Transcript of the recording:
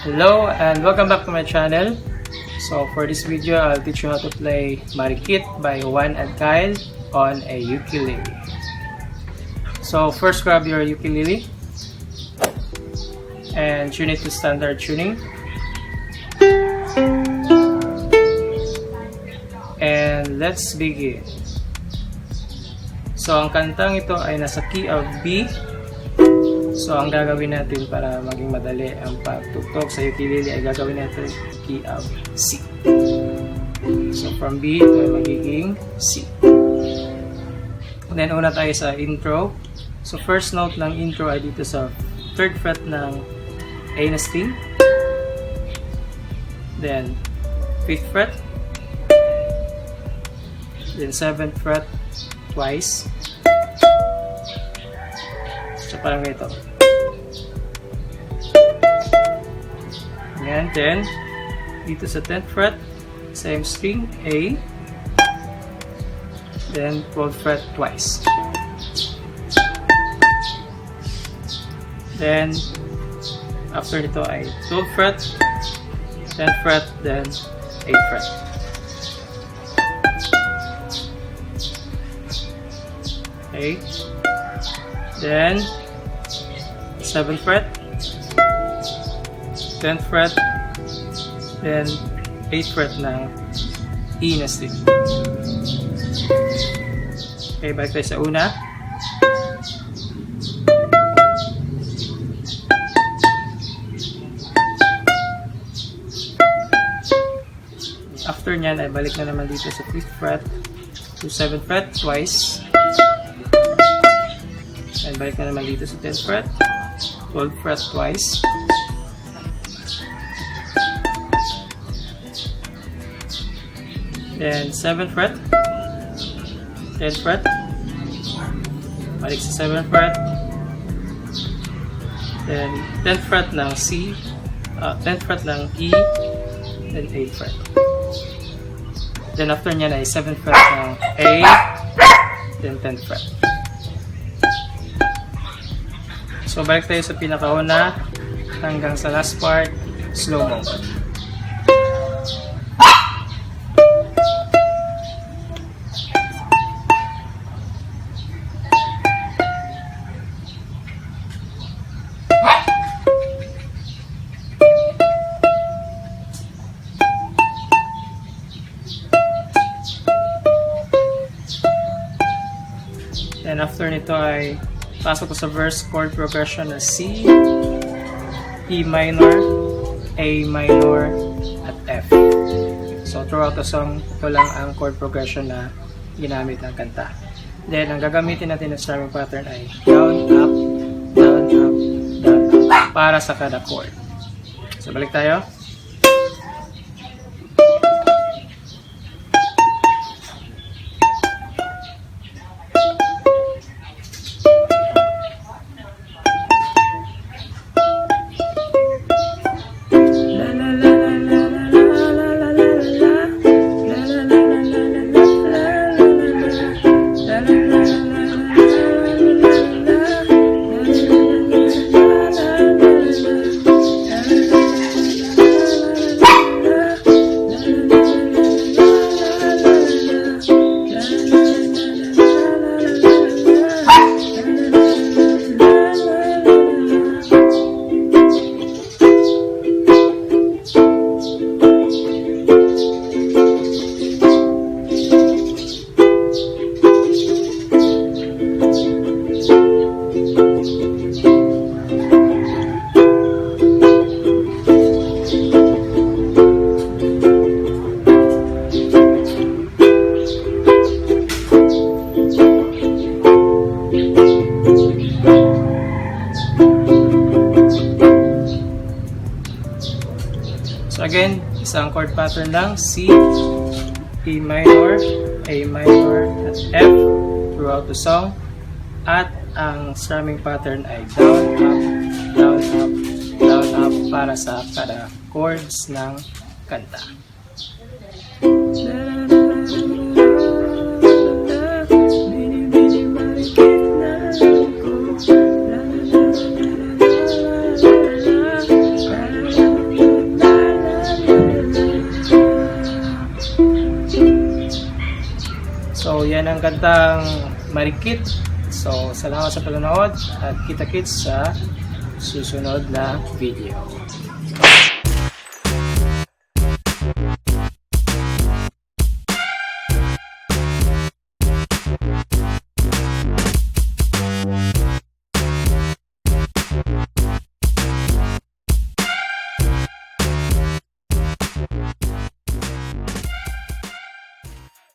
Hello and welcome back to my channel. So for this video, I'll teach you how to play Marikit by Juan and Kyle on a ukulele. So first grab your ukulele and tune it to standard tuning. And let's begin. So ang kantang ito ay nasa key of B. So, ang gagawin natin para maging madali ang pagtugtog sa ukulele ay gagawin natin key of C. So, from B, ito ay magiging C. And then, una tayo sa intro. So, first note ng intro ay dito sa 3rd fret ng A na string. Then, 5th fret. Then, 7th fret twice. So, parang ito. Ayan, then, dito sa 10th fret, same string, A. Then, 12th fret twice. Then, after nito ay 12th fret, 10th fret, then 8th fret. Okay. Then, 7th fret, 10th fret, then 8th fret ng E na string. Okay, balik tayo sa una. After nyan, ay balik na naman dito sa 5th fret to 7th fret twice. And balik na naman dito sa 10th fret, 12th fret twice. Then 7th fret, 10th fret, balik sa 7th fret, then 10th fret ng C, 10th fret ng E, then 8th fret. Then after nyan ay 7th fret ng A, then 10th fret. So, balik tayo sa pinakauna hanggang sa last part, slow-mo. And after nito ay pasok ko sa verse chord progression na C, E minor, A minor, at F. So throughout the song, ito lang ang chord progression na ginamit ng kanta. Then, ang gagamitin natin ng strumming pattern ay down, up, down, up, down, up, para sa kada chord. So balik tayo. So again, isang chord pattern lang, C, E minor, A minor, at F throughout the song. At ang strumming pattern ay down, up, down, up, down, up para sa kada chords ng kanta. So yan ang kantang Marikit. So salamat sa panonood at kita-kits sa susunod na video.